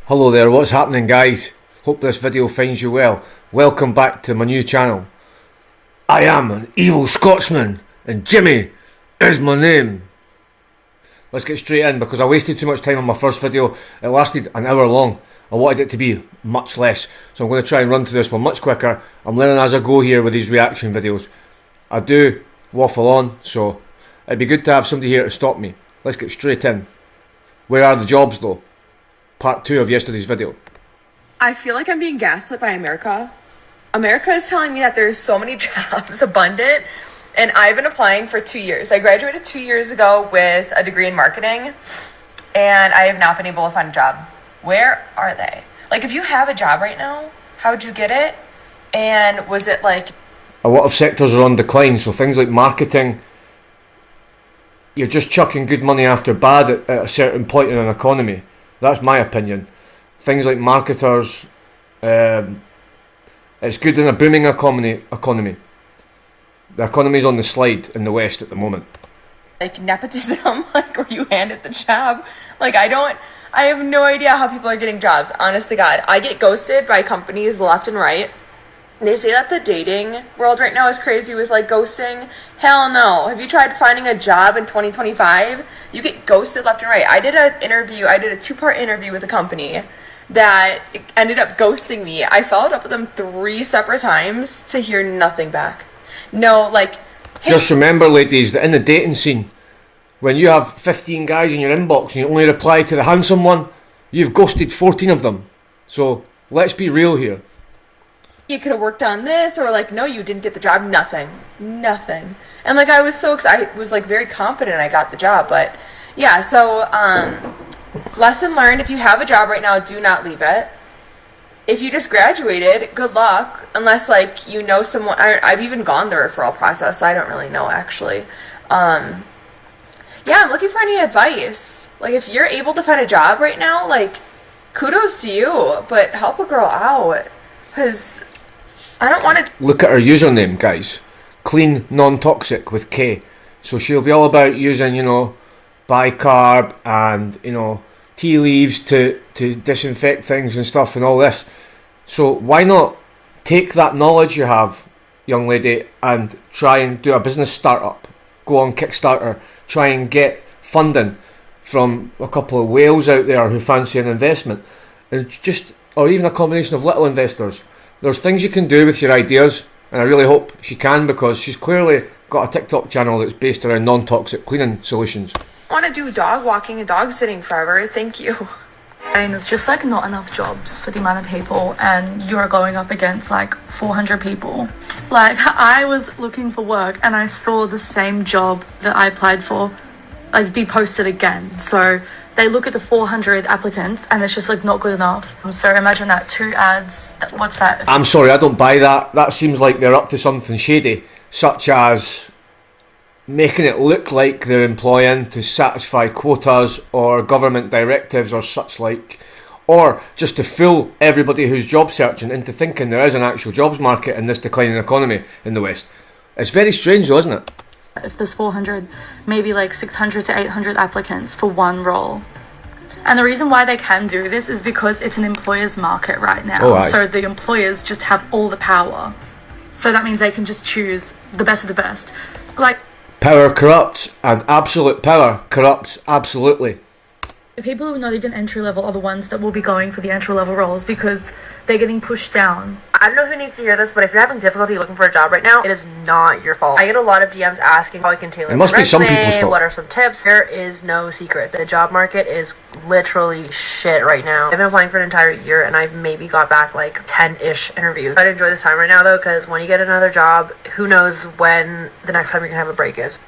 Hello there, what's happening guys? Hope this video finds you well. Welcome back to my new channel. I am an evil Scotsman and Jimmy is my name. Let's get straight in because I wasted too much time on my first video. It lasted an hour long. I wanted it to be much less. So I'm going to try and run through this one much quicker. I'm learning as I go here with these reaction videos. I do waffle on, so it'd be good to have somebody here to stop me. Let's get straight in. Where are the jobs though? Part 2 of yesterday's video. I feel like I'm being gaslit by America. America is telling me that there's so many jobs abundant, and I've been applying for 2 years. I graduated 2 years ago with a degree in marketing, and I have not been able to find a job. Where are they? Like, if you have a job right now, how'd you get it? And was it like... A lot of sectors are on decline, so things like marketing, you're just chucking good money after bad at a certain point in an economy. That's my opinion. Things like marketers, it's good in a booming economy. The economy's on the slide in the West at the moment. Like nepotism, like where you hand it the job. Like I have no idea how people are getting jobs. Honest to God, I get ghosted by companies left and right. They say that the dating world right now is crazy with like ghosting. Hell no. Have you tried finding a job in 2025? You get ghosted left and right. I did a 2-part interview with a company that ended up ghosting me. I followed up with them 3 separate times to hear nothing back. No, like... Hey. Just remember, ladies, that in the dating scene, when you have 15 guys in your inbox and you only reply to the handsome one, you've ghosted 14 of them. So, let's be real here. You could have worked on this, or like, no, you didn't get the job. Nothing. And like, I was so excited. I was like very confident I got the job, but yeah. So, lesson learned: if you have a job right now, do not leave it. If you just graduated, good luck. Unless like you know someone. I've even gone the referral process, so I don't really know actually. Yeah, I'm looking for any advice. Like, if you're able to find a job right now, like, kudos to you, but help a girl out, because I don't want to... Look at her username, guys. Clean, non-toxic with K. So she'll be all about using, bicarb and, tea leaves to disinfect things and stuff and all this. So why not take that knowledge you have, young lady, and try and do a business startup. Go on Kickstarter. Try and get funding from a couple of whales out there who fancy an investment. Or even a combination of little investors. There's things you can do with your ideas, and I really hope she can, because she's clearly got a TikTok channel that's based around non-toxic cleaning solutions. I want to do dog walking and dog sitting forever, thank you. And there's just like not enough jobs for the amount of people, and you're going up against like 400 people. Like, I was looking for work and I saw the same job that I applied for like be posted again. So they look at the 400 applicants and it's just like not good enough. So imagine that 2 ads. What's that? I'm sorry, I don't buy that. That seems like they're up to something shady, such as making it look like they're employing to satisfy quotas or government directives or such like, or just to fool everybody who's job searching into thinking there is an actual jobs market in this declining economy in the West. It's very strange though, isn't it? If there's 400, maybe like 600 to 800 applicants for one role. And the reason why they can do this is because it's an employer's market right now. Oh, right. So the employers just have all the power. So that means they can just choose the best of the best. Like, power corrupts, and absolute power corrupts absolutely. the people who are not even entry level are the ones that will be going for the entry level roles because they're getting pushed down. I don't know who needs to hear this, but if you're having difficulty looking for a job right now, it is not your fault. I get a lot of DMs asking how I can tailor it must my be some resume, people's fault. What are some tips? There is no secret. The job market is literally shit right now. I've been applying for an entire year and I've maybe got back like 10-ish interviews. I'd enjoy this time right now though, because when you get another job, who knows when the next time you're gonna have a break is.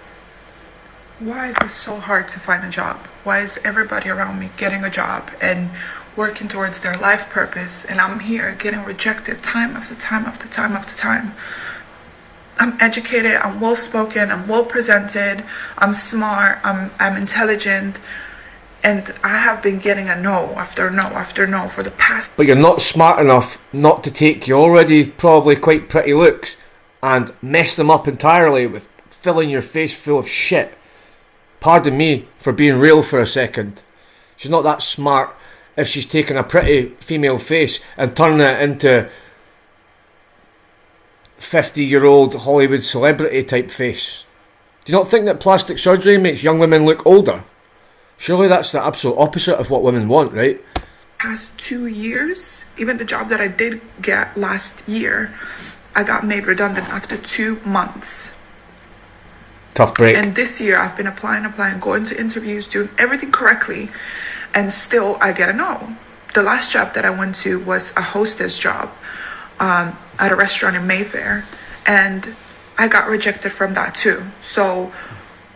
Why is it so hard to find a job? Why is everybody around me getting a job and working towards their life purpose, and I'm here getting rejected time after time after time after time? I'm educated, I'm well spoken, I'm well presented, I'm smart, I'm intelligent, and I have been getting a no after no after no for the past. But you're not smart enough not to take your already probably quite pretty looks and mess them up entirely with filling your face full of shit. Pardon me for being real for a second. She's not that smart. if she's taking a pretty female face and turning it into 50-year-old Hollywood celebrity type face? Do you not think that plastic surgery makes young women look older? Surely that's the absolute opposite of what women want, right? Past 2 years, even the job that I did get last year, I got made redundant after 2 months. Tough break. And this year I've been applying, going to interviews, doing everything correctly, and still I get a no. The last job that I went to was a hostess job at a restaurant in Mayfair, and I got rejected from that too. So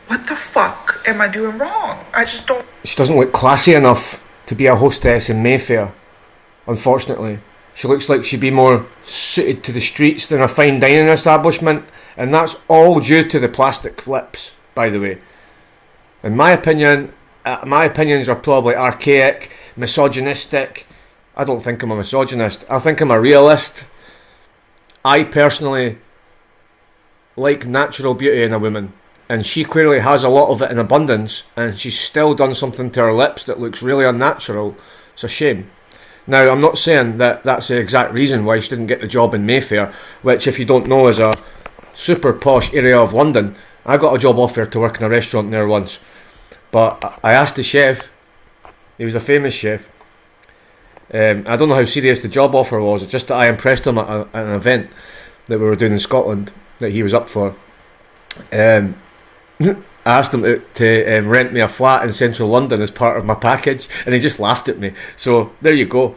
what the fuck am I doing wrong? I just don't... She doesn't look classy enough to be a hostess in Mayfair, unfortunately. She looks like she'd be more suited to the streets than a fine dining establishment, and that's all due to the plastic lips, by the way. In my opinion, my opinions are probably archaic, misogynistic. I don't think I'm a misogynist. I think I'm a realist. I personally like natural beauty in a woman, and she clearly has a lot of it in abundance, and she's still done something to her lips that looks really unnatural. It's a shame. Now, I'm not saying that that's the exact reason why she didn't get the job in Mayfair, which, if you don't know, is a super posh area of London. I got a job offer to work in a restaurant there once, but I asked the chef. He was a famous chef. I don't know how serious the job offer was. It's just that I impressed him at an event that we were doing in Scotland that he was up for. I asked him to rent me a flat in central London as part of my package, and he just laughed at me. So there you go.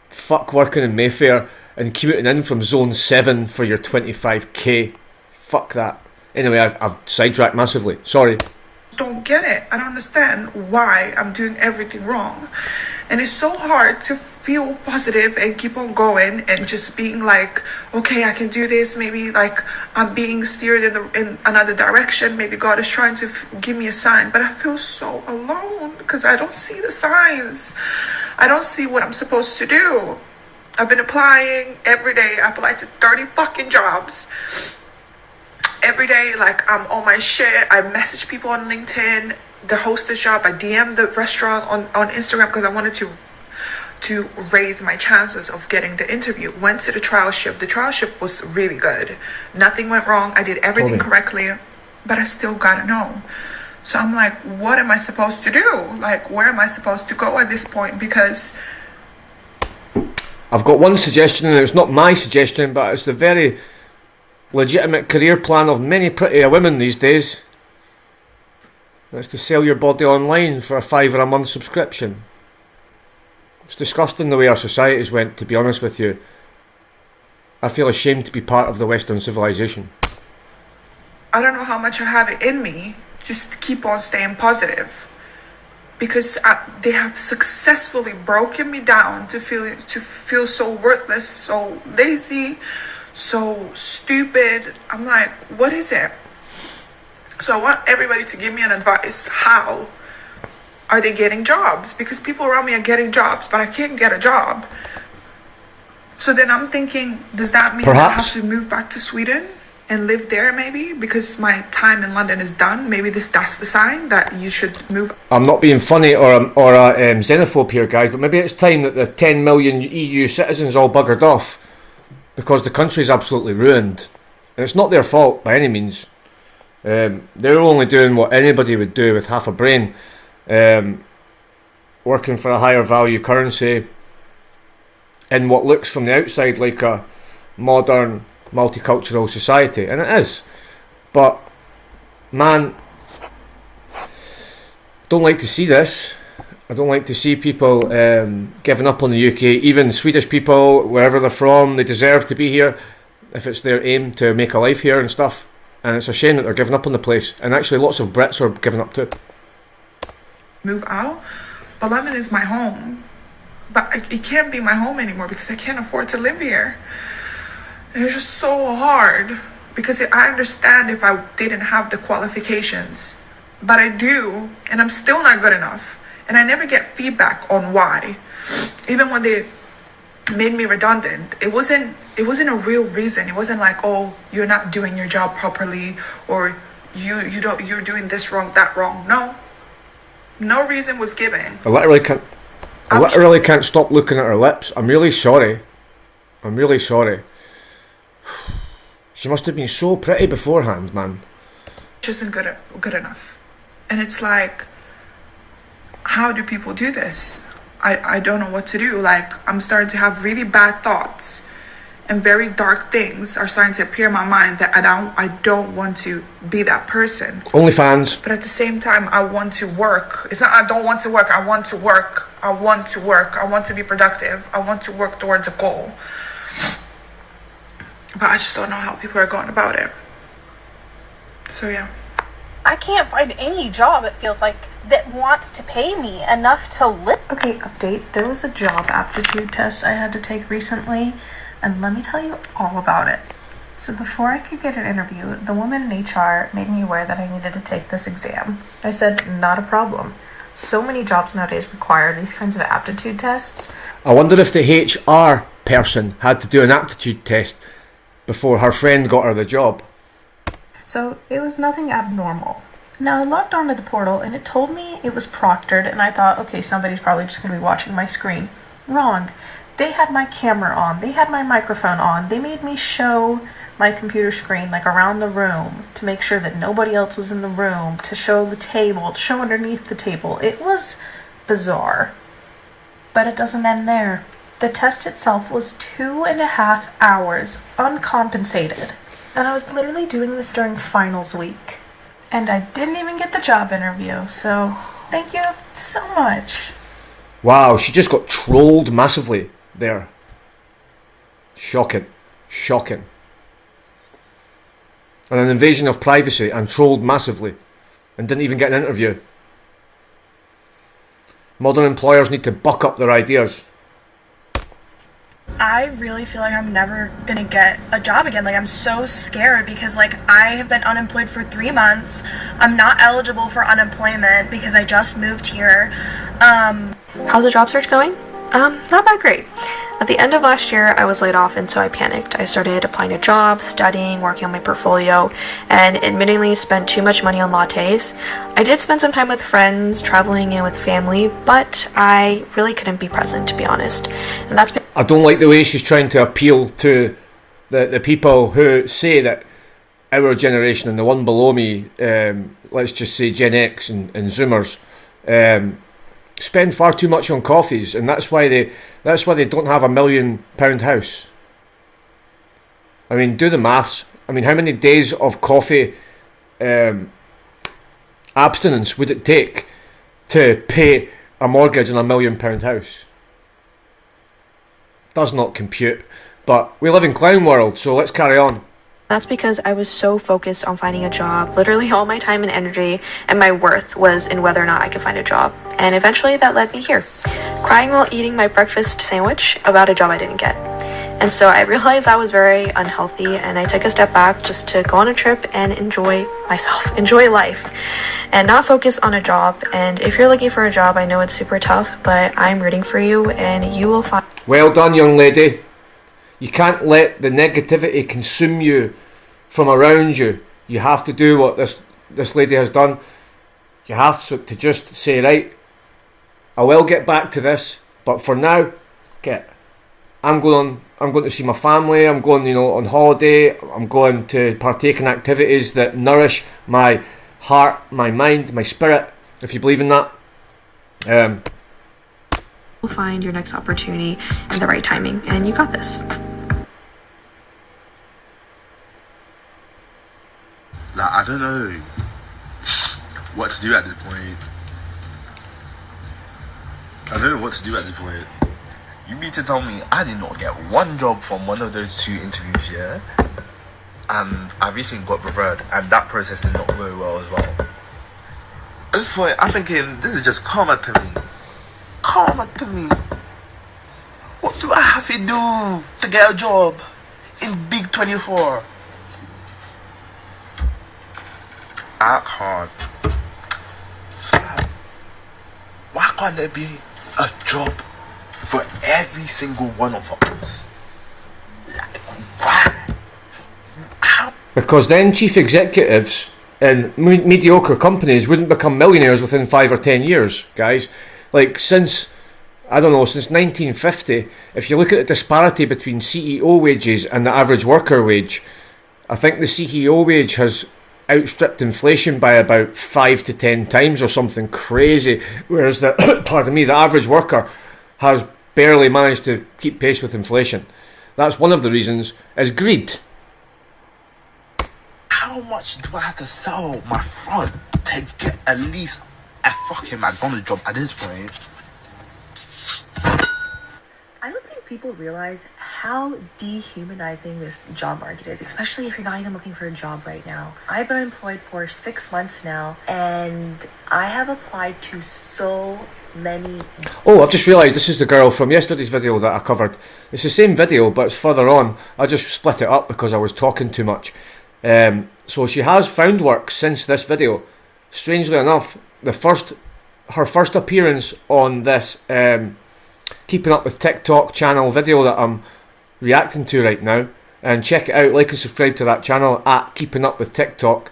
Fuck working in Mayfair and commuting in from zone 7 for your 25k. Fuck that. Anyway, I've sidetracked massively. Sorry. Don't get it. I don't understand why I'm doing everything wrong. And it's so hard to feel positive and keep on going and just being like, okay, I can do this. Maybe like I'm being steered in another direction. Maybe God is trying to give me a sign. But I feel so alone because I don't see the signs. I don't see what I'm supposed to do. I've been applying every day. I applied to 30 fucking jobs. Every day, like, I'm on my shit. I message people on LinkedIn, the hostess job. I DM the restaurant on Instagram because I wanted to raise my chances of getting the interview. Went to the trial shift. The trial shift was really good. Nothing went wrong. I did everything correctly, but I still gotta know. So I'm like, what am I supposed to do? Like, where am I supposed to go at this point? Because I've got one suggestion, and it's not my suggestion, but it's the very legitimate career plan of many pretty women these days. That's to sell your body online for a £5 a month subscription. It's disgusting the way our societies went, to be honest with you. I feel ashamed to be part of the Western civilization. I don't know how much I have it in me just to keep on staying positive. Because they have successfully broken me down to feel so worthless, so lazy, so stupid. I'm like, what is it? So I want everybody to give me an advice. How are they getting jobs? Because people around me are getting jobs, but I can't get a job. So then I'm thinking, does that mean I have to move back to Sweden and live there maybe? Because my time in London is done. Maybe that's the sign that you should move. I'm not being funny or a xenophobe here, guys, but maybe it's time that the 10 million EU citizens all buggered off. Because the country's absolutely ruined. And it's not their fault by any means. They're only doing what anybody would do with half a brain. Working for a higher value currency in what looks from the outside like a modern multicultural society. And it is. But, man, don't like to see this. I don't like to see people giving up on the UK. Even Swedish people, wherever they're from, they deserve to be here if it's their aim to make a life here and stuff. And it's a shame that they're giving up on the place. And actually lots of Brits are giving up too. Move out? But London is my home. But it can't be my home anymore because I can't afford to live here. And it's just so hard. Because I understand if I didn't have the qualifications. But I do. And I'm still not good enough. And I never get feedback on why. Even when they made me redundant, it wasn't a real reason. It wasn't like, oh, you're not doing your job properly, or you're doing this wrong, that wrong. No reason was given. I literally can't I literally can't stop looking at her lips. I'm really sorry. I'm really sorry. She must have been so pretty beforehand, man. Just isn't good enough. And it's like, how do people do this? I don't know what to do. Like, I'm starting to have really bad thoughts, and very dark things are starting to appear in my mind that I don't want to be that person. OnlyFans. But at the same time, I want to work. It's not I don't want to work. I want to work. I want to work. I want to be productive. I want to work towards a goal. But I just don't know how people are going about it. So yeah. I can't find any job, it feels like, that wants to pay me enough to live. Okay, update. There was a job aptitude test I had to take recently, and let me tell you all about it. So before I could get an interview, the woman in HR made me aware that I needed to take this exam. I said, not a problem. So many jobs nowadays require these kinds of aptitude tests. I wonder if the HR person had to do an aptitude test before her friend got her the job. So it was nothing abnormal. Now I logged onto the portal and it told me it was proctored, and I thought, okay, somebody's probably just going to be watching my screen. Wrong. They had my camera on. They had my microphone on. They made me show my computer screen like around the room to make sure that nobody else was in the room, to show the table, to show underneath the table. It was bizarre. But it doesn't end there. The test itself was 2.5 hours, uncompensated. And I was literally doing this during finals week. And I didn't even get the job interview, so thank you so much. Wow, she just got trolled massively there. Shocking. Shocking. And an invasion of privacy, and trolled massively. And didn't even get an interview. Modern employers need to buck up their ideas. I really feel like I'm never gonna get a job again. Like, I'm so scared because, like, I have been unemployed for 3 months. I'm not eligible for unemployment because I just moved here. How's the job search going? Not that great. At the end of last year, I was laid off, and so I panicked. I started applying to jobs, studying, working on my portfolio, and admittingly spent too much money on lattes. I did spend some time with friends, traveling, and with family, but I really couldn't be present, to be honest. And that's been— I don't like the way she's trying to appeal to the people who say that our generation and the one below me, let's just say Gen X and Zoomers, spend far too much on coffees, and that's why they don't have £1 million house. I mean, do the maths. I mean, how many days of coffee abstinence would it take to pay a mortgage on £1 million house? Does not compute. But we live in clown world, so let's carry on. That's because I was so focused on finding a job. Literally all my time and energy and my worth was in whether or not I could find a job. And eventually that led me here, crying while eating my breakfast sandwich about a job I didn't get. And so I realized that was very unhealthy, and I took a step back just to go on a trip and enjoy myself, enjoy life, and not focus on a job. And if you're looking for a job, I know it's super tough, but I'm rooting for you, and you will find— Well done, young lady. You can't let the negativity consume you from around you. You have to do what this lady has done. You have to just say, right, I will get back to this, but for now, I'm going to see my family. I'm going, on holiday. I'm going to partake in activities that nourish my heart, my mind, my spirit, if you believe in that. You'll find your next opportunity in the right timing, and you got this. Like, I don't know what to do at this point. I don't know what to do at this point. You mean to tell me I did not get one job from one of those 2 interviews, yeah? And I recently got referred, and that process did not go well as well. At this point, I'm thinking, this is just karma to me. Karma to me. What do I have to do to get a job in Big 24? I can't. Why can't there be a job for every single one of us? Like, why? How? Because then chief executives in mediocre companies wouldn't become millionaires within 5 or 10 years, guys. Like, since I don't know, since 1950, if you look at the disparity between CEO wages and the average worker wage, I think the CEO wage has outstripped inflation by about 5 to 10 times or something crazy, whereas the pardon me, the average worker has barely managed to keep pace with inflation. That's one of the reasons, is greed. How much do I have to sell my front to get at least a fucking McDonald's job at this point? I don't think people realize how dehumanizing this job market is, especially if you're not even looking for a job right now. I've been employed for 6 months now, and I have applied to so many... Oh, I've just realised this is the girl from yesterday's video that I covered. It's the same video, but it's further on. I just split it up because I was talking too much. So she has found work since this video. Strangely enough, her first appearance on this Keeping Up with TikTok channel video that I'm reacting to right now, and check it out, like and subscribe to that channel at Keeping Up with TikTok.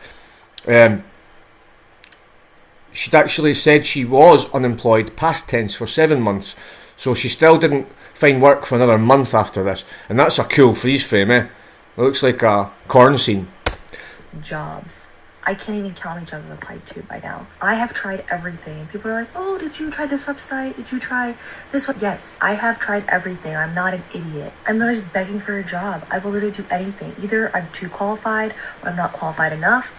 She'd actually said she was unemployed, past tense, for 7 months, so she still didn't find work for another month after this, and that's a cool freeze frame, eh? It looks like a corn scene. Jobs. I can't even count how many jobs I've applied to by now. I have tried everything. People are like, oh, did you try this website? Did you try this one? Yes, I have tried everything. I'm not an idiot. I'm literally just begging for a job. I will literally do anything. Either I'm too qualified, or I'm not qualified enough,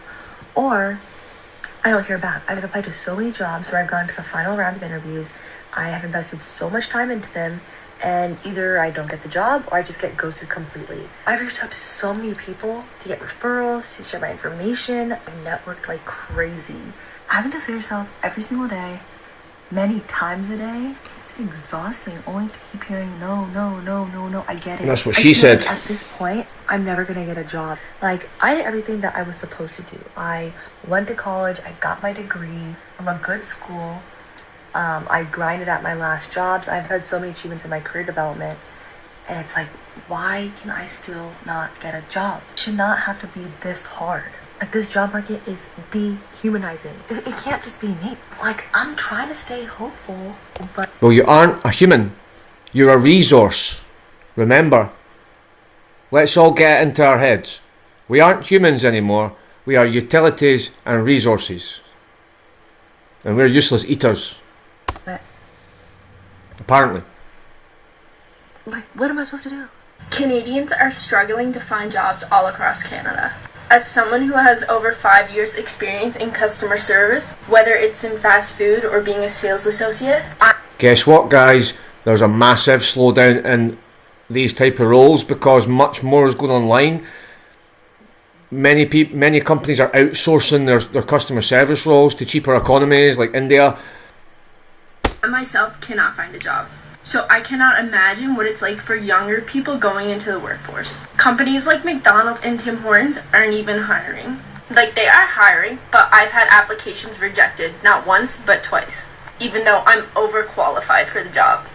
or I don't hear back. I've applied to so many jobs where I've gone to the final rounds of interviews. I have invested so much time into them, and either I don't get the job or I just get ghosted completely. I've reached out to so many people to get referrals, to share my information. I've networked like crazy. Having to say yourself every single day, many times a day, it's exhausting only to keep hearing no. I get it. That's what she said. Like at this point, I'm never gonna get a job. Like, I did everything that I was supposed to do. I went to college, I got my degree from a good school. I grinded at my last jobs. I've had so many achievements in my career development, and it's like, why can I still not get a job? It should not have to be this hard. Like, this job market is dehumanizing. It can't just be me. Like, I'm trying to stay hopeful, but... Well, you aren't a human. You're a resource. Remember. Let's all get into our heads. We aren't humans anymore. We are utilities and resources. And we're useless eaters. Apparently. Like, what am I supposed to do? Canadians are struggling to find jobs all across Canada. As someone who has over 5 years experience in customer service, whether it's in fast food or being a sales associate, guess what, guys? There's a massive slowdown in these type of roles because much more is going online. Many companies are outsourcing their customer service roles to cheaper economies like India. I myself cannot find a job. So I cannot imagine what it's like for younger people going into the workforce. Companies like McDonald's and Tim Hortons aren't even hiring. Like, they are hiring, but I've had applications rejected not once but twice, even though I'm overqualified for the job.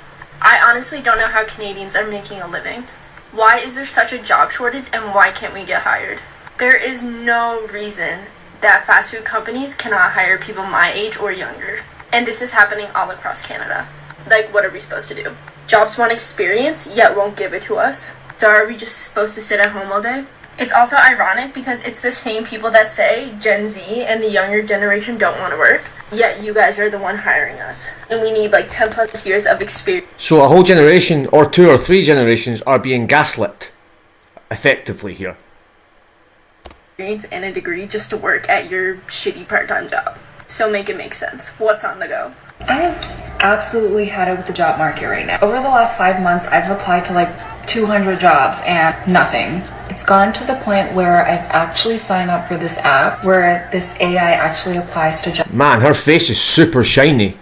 I honestly don't know how Canadians are making a living. Why is there such a job shortage, and why can't we get hired? There is no reason that fast food companies cannot hire people my age or younger. And this is happening all across Canada. Like, what are we supposed to do? Jobs want experience, yet won't give it to us. So are we just supposed to sit at home all day? It's also ironic because it's the same people that say Gen Z and the younger generation don't want to work, yet you guys are the one hiring us. And we need like 10 plus years of experience. So a whole generation, or 2 or 3 generations, are being gaslit, effectively here. And a degree just to work at your shitty part-time job. So make it make sense. What's on the go? I've absolutely had it with the job market right now. Over the last 5 months, I've applied to like 200 jobs and nothing. It's gone to the point where I've actually signed up for this app where this AI actually applies to jobs. Man, her face is super shiny.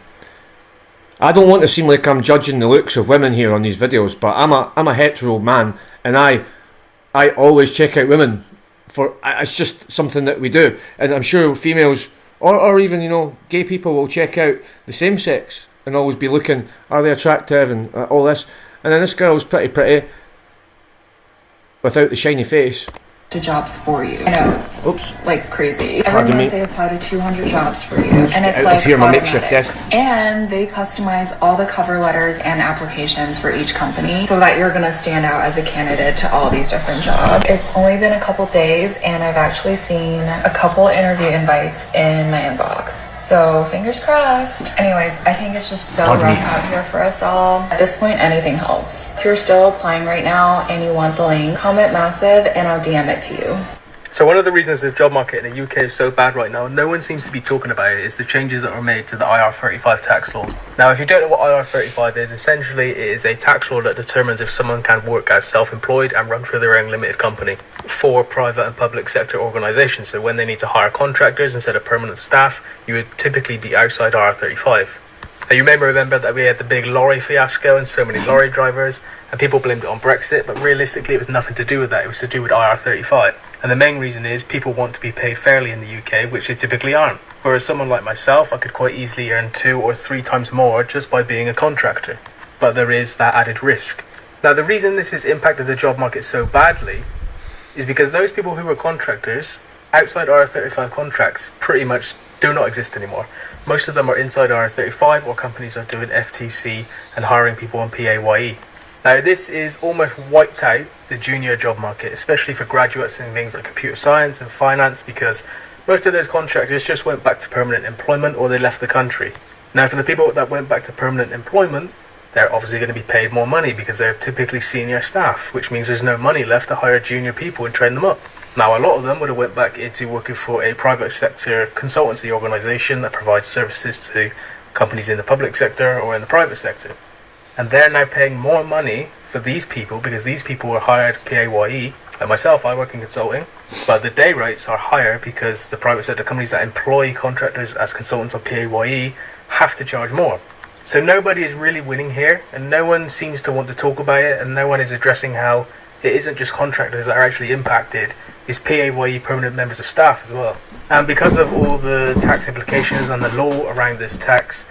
I don't want to seem like I'm judging the looks of women here on these videos, but I'm a hetero man, and I always check out women. It's just something that we do, and I'm sure females or even, you know, gay people will check out the same sex and always be looking, are they attractive and all this. And then this girl's pretty without the shiny face. to jobs for you. I know, it's Oops. like crazy. Pardon Every me. month they apply to 200 jobs for you, and it's Out like of here, my makeshift automatic. desk. And they customize all the cover letters and applications for each company so that you're gonna stand out as a candidate to all these different jobs. It's only been a couple days, and I've actually seen a couple interview invites in my inbox. So fingers crossed. Anyways, I think it's just so rough out here for us all. At this point, anything helps. If you're still applying right now and you want the link, comment massive and I'll DM it to you. So one of the reasons the job market in the UK is so bad right now, no one seems to be talking about it, is the changes that were made to the IR35 tax laws. Now, if you don't know what IR35 is, essentially it is a tax law that determines if someone can work as self-employed and run through their own limited company for private and public sector organisations. So when they need to hire contractors instead of permanent staff, you would typically be outside IR35. Now, you may remember that we had the big lorry fiasco and so many lorry drivers, and people blamed it on Brexit, but realistically it was nothing to do with that. It was to do with IR35. And the main reason is people want to be paid fairly in the UK, which they typically aren't. Whereas someone like myself, I could quite easily earn 2 or 3 times more just by being a contractor. But there is that added risk. Now, the reason this has impacted the job market so badly is because those people who were contractors, outside IR35 contracts, pretty much do not exist anymore. Most of them are inside IR35, or companies are doing FTC and hiring people on PAYE. Now, this is almost wiped out the junior job market, especially for graduates in things like computer science and finance, because most of those contractors just went back to permanent employment or they left the country. Now, for the people that went back to permanent employment, they're obviously going to be paid more money because they're typically senior staff, which means there's no money left to hire junior people and train them up. Now, a lot of them would have went back into working for a private sector consultancy organisation that provides services to companies in the public sector or in the private sector. And they're now paying more money for these people because these people were hired PAYE. Like myself, I work in consulting, but the day rates are higher because the private sector companies that employ contractors as consultants on PAYE have to charge more. So nobody is really winning here, and no one seems to want to talk about it, and no one is addressing how it isn't just contractors that are actually impacted, it's PAYE permanent members of staff as well. And because of all the tax implications and the law around this tax,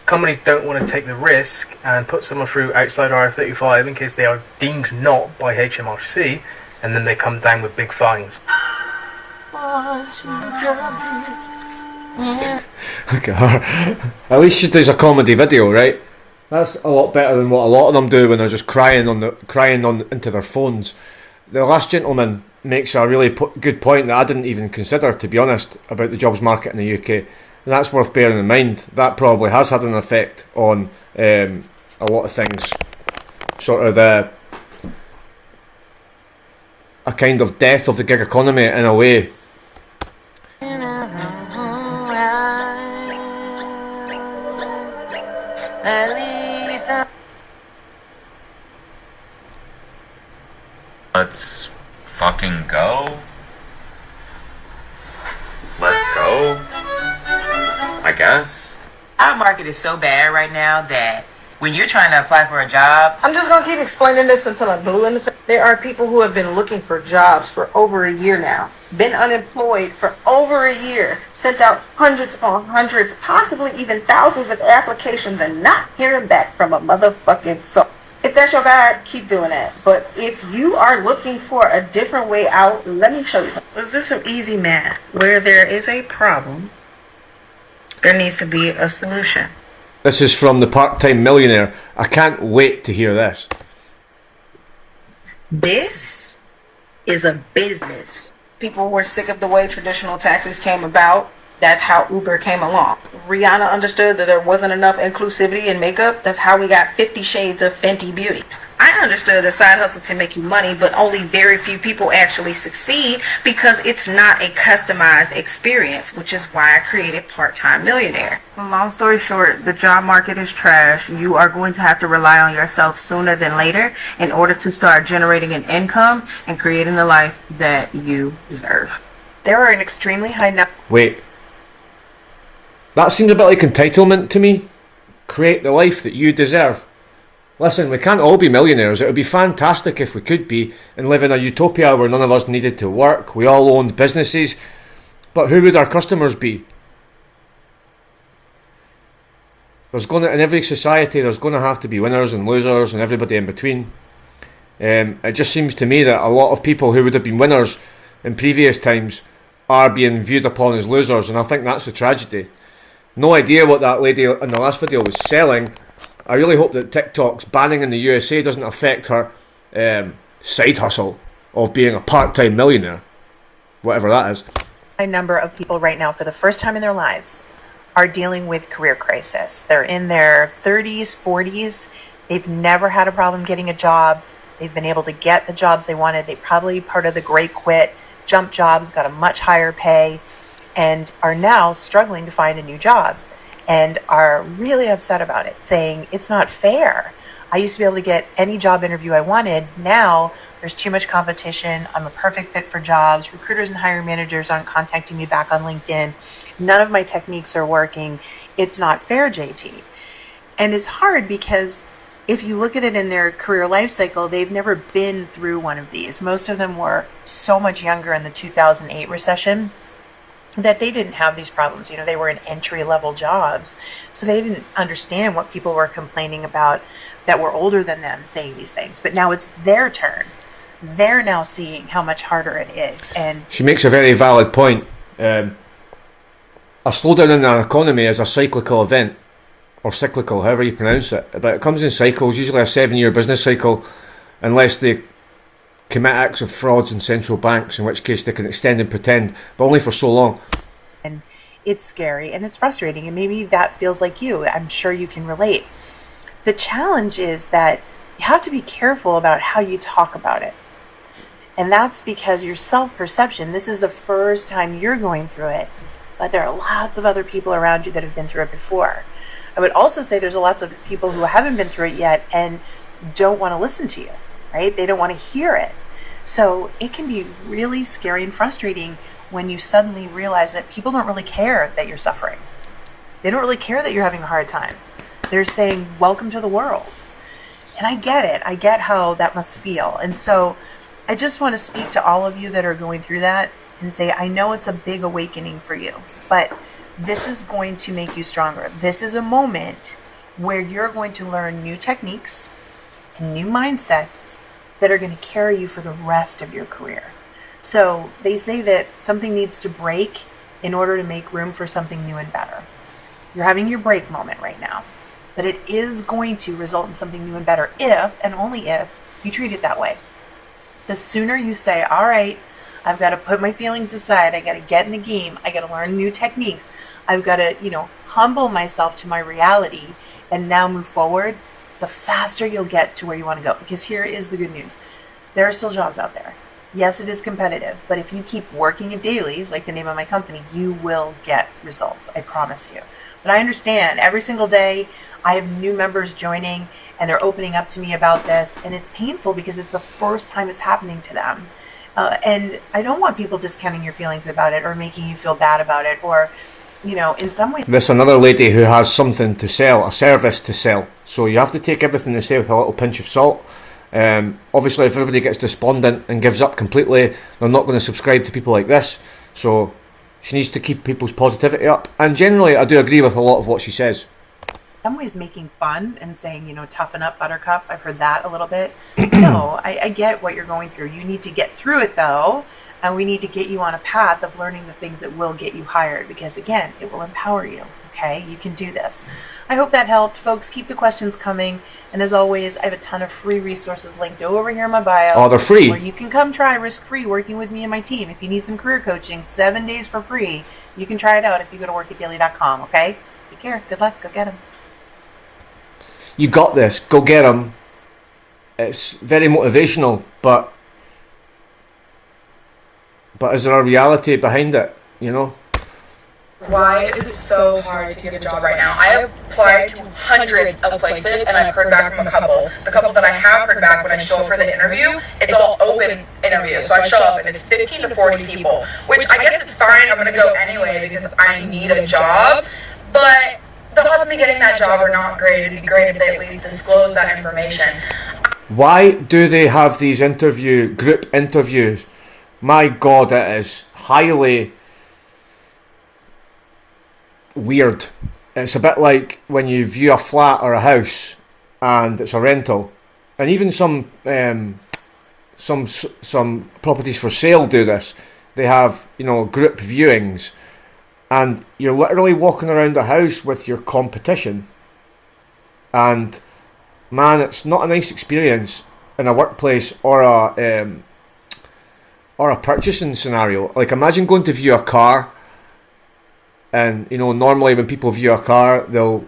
companies don't want to take the risk and put someone through outside IR35 in case they are deemed not by HMRC, and then they come down with big fines. Look at her. At least she does a comedy video, right? That's a lot better than what a lot of them do when they're just crying into their phones. The last gentleman makes a really good point that I didn't even consider, to be honest, about the jobs market in the UK, and that's worth bearing in mind. That probably has had an effect on a lot of things. Sort of a kind of death of the gig economy in a way. Let's fucking go. Let's go. I guess. Our market is so bad right now that when you're trying to apply for a job, I'm just going to keep explaining this until I'm blue in the face. There are people who have been looking for jobs for over a year now. Been unemployed for over a year. Sent out hundreds upon hundreds, possibly even thousands of applications and not hearing back from a motherfucking soul. If that's your bad, keep doing it. But if you are looking for a different way out, let me show you something. Let's do some easy math. Where there is a problem, there needs to be a solution. This is from the Part-Time Millionaire. I can't wait to hear this. This is a business. People were sick of the way traditional taxis came about. That's how Uber came along. Rihanna understood that there wasn't enough inclusivity in makeup. That's how we got 50 Shades of Fenty Beauty. I understood that side hustle can make you money, but only very few people actually succeed because it's not a customized experience, which is why I created Part-Time Millionaire. Long story short, the job market is trash. You are going to have to rely on yourself sooner than later in order to start generating an income and creating the life that you deserve. there are an extremely high number. Wait. That seems a bit like entitlement to me. Create the life that you deserve. Listen, we can't all be millionaires. It would be fantastic if we could be and live in a utopia where none of us needed to work. We all owned businesses. But who would our customers be? In every society, there's going to have to be winners and losers and everybody in between. It just seems to me that a lot of people who would have been winners in previous times are being viewed upon as losers, and I think that's the tragedy. No idea what that lady in the last video was selling. I really hope that TikTok's banning in the USA doesn't affect her side hustle of being a part-time millionaire, whatever that is. A number of people right now, for the first time in their lives, are dealing with career crisis. They're in their 30s, 40s. They've never had a problem getting a job. They've been able to get the jobs they wanted. They probably part of the great quit, jump jobs, got a much higher pay, and are now struggling to find a new job and are really upset about it, saying it's not fair. I used to be able to get any job interview I wanted. Now there's too much competition. I'm a perfect fit for jobs. Recruiters and hiring managers aren't contacting me back on LinkedIn. None of my techniques are working. It's not fair, JT. And it's hard because if you look at it in their career life cycle, they've never been through one of these. Most of them were so much younger in the 2008 recession that they didn't have these problems. You know, they were in entry-level jobs, so they didn't understand what people were complaining about that were older than them saying these things. But now it's their turn. They're now seeing how much harder it is. And she makes a very valid point. A slowdown in an economy is a cyclical event, or cyclical, however you pronounce it. But it comes in cycles, usually a 7-year business cycle, unless they commit acts of frauds in central banks, in which case they can extend and pretend, but only for so long. And it's scary and it's frustrating, and maybe that feels like you. I'm sure you can relate. The challenge is that you have to be careful about how you talk about it. And that's because your self-perception, this is the first time you're going through it, but there are lots of other people around you that have been through it before. I would also say there's lots of people who haven't been through it yet and don't want to listen to you, right? They don't want to hear it. So it can be really scary and frustrating when you suddenly realize that people don't really care that you're suffering. They don't really care that you're having a hard time. They're saying, welcome to the world. And I get it. I get how that must feel. And so I just want to speak to all of you that are going through that and say, I know it's a big awakening for you, but this is going to make you stronger. This is a moment where you're going to learn new techniques and new mindsets that are going to carry you for the rest of your career. So they say that something needs to break in order to make room for something new and better. You're having your break moment right now, but it is going to result in something new and better if, and only if, you treat it that way. The sooner you say, all right, I've got to put my feelings aside, I got to get in the game, I got to learn new techniques, I've got to, humble myself to my reality and now move forward, the faster you'll get to where you want to go. Because here is the good news. There are still jobs out there. Yes, it is competitive, but if you keep working it daily, like the name of my company, you will get results. I promise you. But I understand every single day I have new members joining and they're opening up to me about this, and it's painful because it's the first time it's happening to them. And I don't want people discounting your feelings about it or making you feel bad about it, or, in some way. There's another lady who has something to sell, a service to sell. So you have to take everything they say with a little pinch of salt. Obviously, if everybody gets despondent and gives up completely, they're not going to subscribe to people like this. So she needs to keep people's positivity up. And generally, I do agree with a lot of what she says. In some ways making fun and saying, toughen up, buttercup. I've heard that a little bit. No, I get what you're going through. You need to get through it, though, and we need to get you on a path of learning the things that will get you hired, because, again, it will empower you, okay? You can do this. I hope that helped. Folks, keep the questions coming, and as always, I have a ton of free resources linked over here in my bio. Oh, they're free. Where you can come try risk-free working with me and my team. If you need some career coaching, 7 days for free, you can try it out if you go to workitdaily.com, okay? Take care. Good luck. Go get them. You got this. Go get them. It's very motivational, but is there a reality behind it? Why is it so hard to get a job right now? I have applied to hundreds of places and I've heard back from a couple. The couple that I have heard back when I show up for the interview, it's all open interviews. So I show up and it's 15 to 40 people, which I guess it's fine. I'm going to go anyway because I need a job. But the odds of me getting that job are not great. It'd be great if they at least disclose that information. Why do they have these group interviews? My God, it is highly weird. It's a bit like when you view a flat or a house and it's a rental, and even some some properties for sale do this. They have, you know, group viewings, and you're literally walking around the house with your competition. And man, it's not a nice experience in a workplace or a purchasing scenario. Like, imagine going to view a car, and you know, normally when people view a car, they'll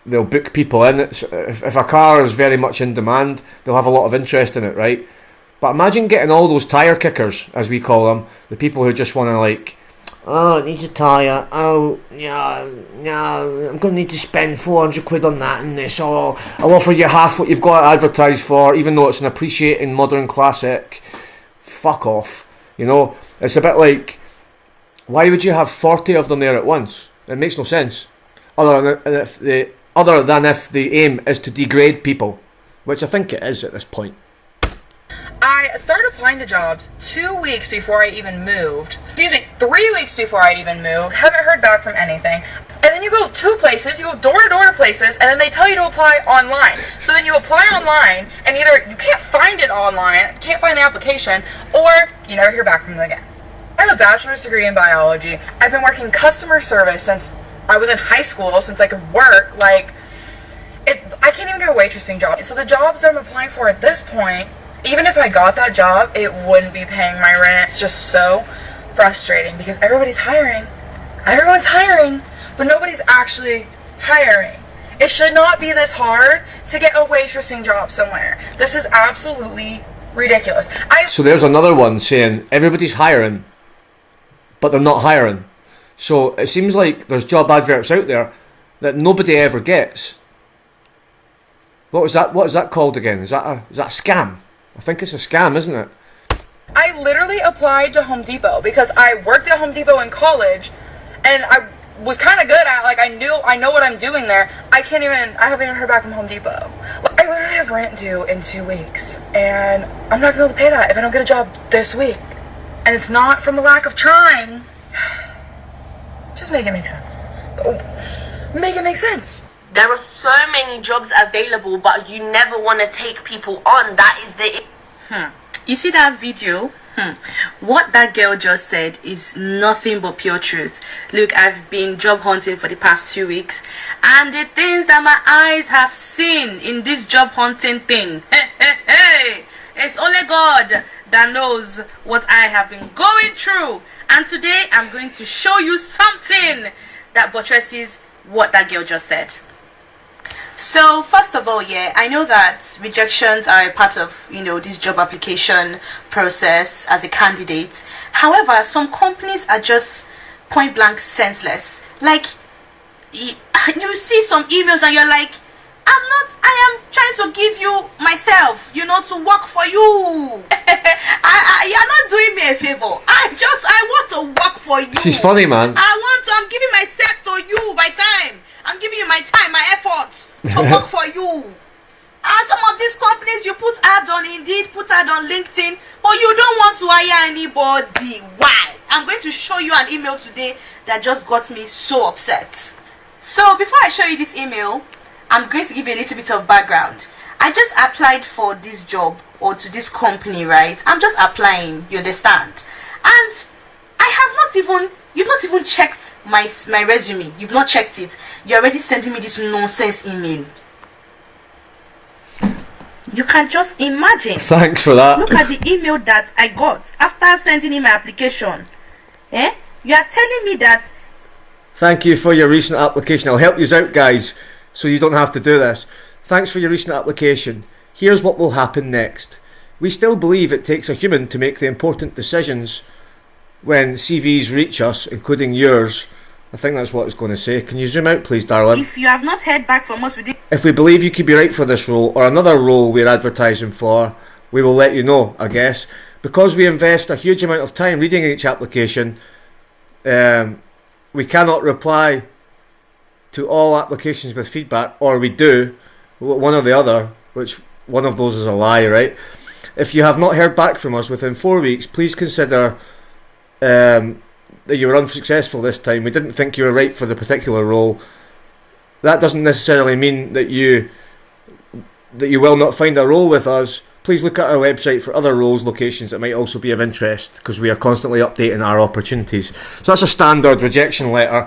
book people in. If a car is very much in demand, they'll have a lot of interest in it, right? But imagine getting all those tire kickers, as we call them, the people who just want to, like, oh, it needs a tyre, oh, yeah, I'm going to need to spend 400 quid on that and this, oh, I'll offer you half what you've got to advertise for, even though it's an appreciating modern classic. Fuck off. You know, it's a bit like, why would you have 40 of them there at once? It makes no sense. Other than if the aim is to degrade people, which I think it is at this point. I started applying to jobs 2 weeks before I even moved. 3 weeks before I even moved. Haven't heard back from anything. And then you go to places, you go door to door to places, and then they tell you to apply online. So then you apply online, and either you can't find it online, can't find the application, or you never hear back from them again. I have a bachelor's degree in biology. I've been working customer service since I was in high school, since I could work. Like, I can't even get a waitressing job. So the jobs that I'm applying for at this point, even if I got that job, it wouldn't be paying my rent. It's just so frustrating because everybody's hiring. Everyone's hiring, but nobody's actually hiring. It should not be this hard to get a waitressing job somewhere. This is absolutely ridiculous. So there's another one saying everybody's hiring, but they're not hiring. So it seems like there's job adverts out there that nobody ever gets. What is that called again? Is that a scam? I think it's a scam, isn't it? I literally applied to Home Depot because I worked at Home Depot in college, and I was kind of good at, like, I know what I'm doing there. I haven't even heard back from Home Depot. Like, I literally have rent due in 2 weeks, and I'm not going to be able to pay that if I don't get a job this week. And it's not from a lack of trying. Just make it make sense. Make it make sense. There are so many jobs available, but you never want to take people on. That is the... You see that video? What that girl just said is nothing but pure truth. Look, I've been job hunting for the past 2 weeks, and the things that my eyes have seen in this job hunting thing, hey, it's only God that knows what I have been going through. And today I'm going to show you something that buttresses what that girl just said. So first of all, yeah, I know that rejections are a part of, you know, this job application process as a candidate. However, some companies are just point blank senseless. Like, you see some emails and you're like, I am trying to give you myself, you know, to work for you. You're not doing me a favor. I want to work for you. She's funny, man. I'm giving myself to you, my time. I'm giving you my time, my effort to work for you. And some of these companies, you put ad on Indeed, put ad on LinkedIn, but you don't want to hire anybody. Why? I'm going to show you an email today that just got me so upset. So before I show you this email, I'm going to give you a little bit of background. I just applied for this job or to this company, right? I'm just applying, you understand? And you've not even checked my resume. You've not checked it. You're already sending me this nonsense email. You can just imagine. Thanks for that. Look at the email that I got after sending in my application. You are telling me that... Thank you for your recent application. I'll help you out, guys, so you don't have to do this. Thanks for your recent application. Here's what will happen next. We still believe it takes a human to make the important decisions when CVs reach us, including yours. I think that's what it's going to say. Can you zoom out, please, darling? If you have not heard back from us within... If we believe you could be right for this role or another role we're advertising for, we will let you know, I guess. Because we invest a huge amount of time reading each application, we cannot reply to all applications with feedback, or we do, one or the other, which one of those is a lie, right? If you have not heard back from us within 4 weeks, please consider that you were unsuccessful this time. We didn't think you were right for the particular role. That doesn't necessarily mean that you will not find a role with us. please look at our website for other roles, locations that might also be of interest, because we are constantly updating our opportunities. So that's a standard rejection letter.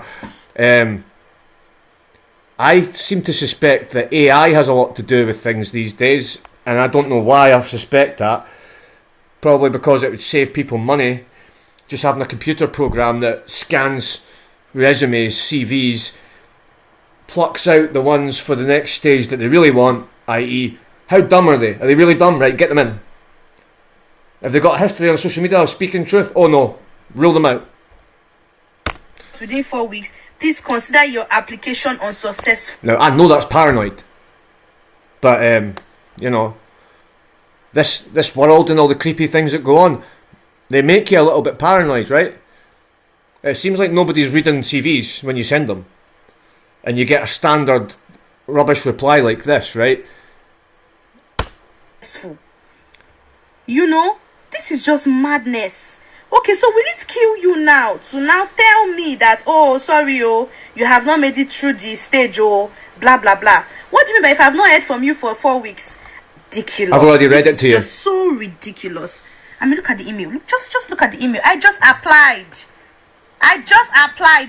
I seem to suspect that AI has a lot to do with things these days, and I don't know why I suspect that. Probably because it would save people money, just having a computer program that scans resumes, CVs, plucks out the ones for the next stage that they really want, i.e., how dumb are they? Are they really dumb? Right, get them in. Have they got a history on social media of speaking truth? Oh no, rule them out. Within 4 weeks, please consider your application unsuccessful. Now, I know that's paranoid, but, you know, this world and all the creepy things that go on, they make you a little bit paranoid, right? It seems like nobody's reading CVs when you send them, and you get a standard rubbish reply like this, right? You know, this is just madness. Okay, so will it kill you now to now tell me that, oh, sorry, oh, you have not made it through the stage, oh, blah, blah, blah. What do you mean by if I have not heard from you for 4 weeks? Ridiculous. I've already read it to you. It's just so ridiculous. I mean, look at the email. Look, just look at the email. I just applied.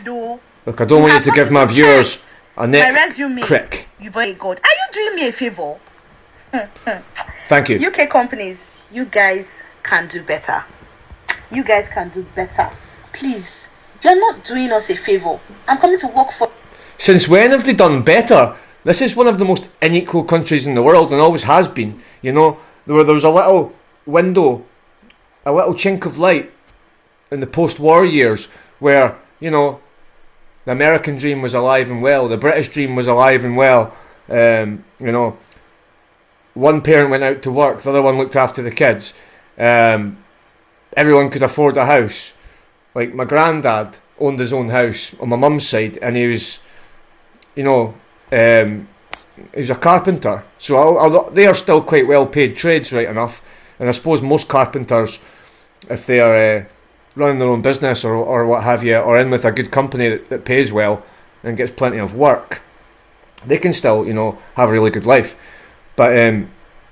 Though. Look, I don't want you to give my viewers a neck resume. Crick. You've already got. Are you doing me a favor? Thank you. UK companies, you guys can do better. You guys can do better. Please, you're not doing us a favor. I'm coming to work for. Since when have they done better? This is one of the most unequal countries in the world, and always has been. You know, there was a little window, a little chink of light in the post-war years where, you know, the American dream was alive and well, the British dream was alive and well. You know, one parent went out to work, the other one looked after the kids. Everyone could afford a house. Like, my granddad owned his own house on my mum's side, and he was, you know, he was a carpenter. So they are still quite well paid trades, right enough. And I suppose most carpenters, if they are running their own business or what have you, or in with a good company that pays well and gets plenty of work, they can still, you know, have a really good life. But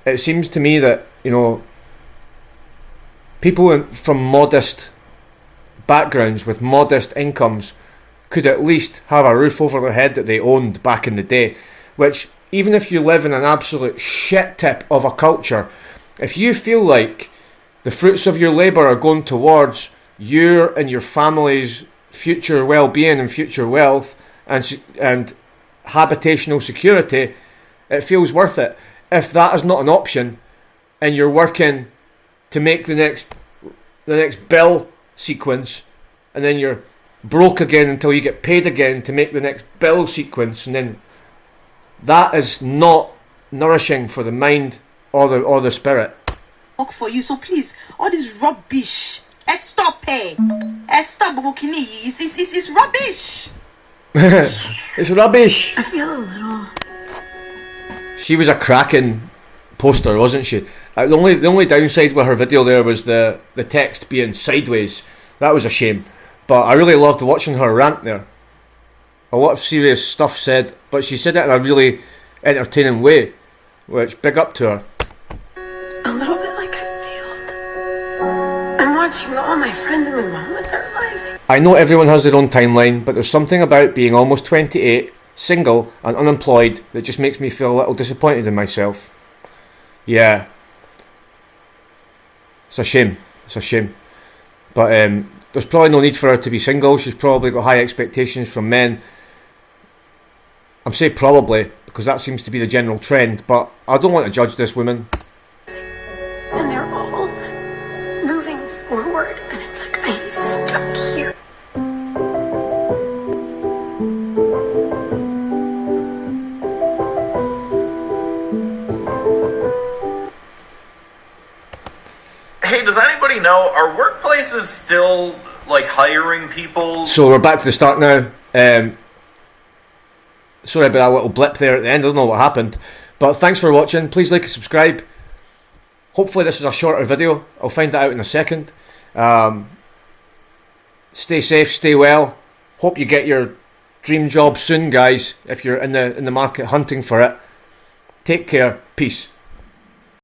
it seems to me that, you know, people from modest backgrounds with modest incomes could at least have a roof over their head that they owned back in the day. Which, even if you live in an absolute shit tip of a culture, if you feel like the fruits of your labour are going towards your and your family's future well-being and future wealth and habitational security, it feels worth it. If that is not an option, and you're working to make the next bill sequence, and then you're broke again until you get paid again to make the next bill sequence, and then that is not nourishing for the mind or the spirit. Work for you, so please, all this rubbish. Stop, stop, Bukini. It's rubbish. It's rubbish. I feel a little. She was a cracking poster, wasn't she? The only downside with her video there was the text being sideways. That was a shame. But I really loved watching her rant there. A lot of serious stuff said, but she said it in a really entertaining way, which big up to her. A little bit like I'm failed. I'm watching all my friends move on with their lives. I know everyone has their own timeline, but there's something about being almost 28, single and unemployed that just makes me feel a little disappointed in myself. Yeah. It's a shame. But there's probably no need for her to be single. She's probably got high expectations from men. I'm saying probably because that seems to be the general trend, but I don't want to judge this woman. And they're all moving forward, and it's like I'm stuck here. Hey, does anybody know, are workplaces still, like, hiring people? So we're back to the start now. Sorry about that little blip there at the end. I don't know what happened. But thanks for watching. Please like and subscribe. Hopefully this is a shorter video. I'll find that out in a second. Stay safe, stay well. Hope you get your dream job soon, guys, if you're in the market hunting for it. Take care. Peace.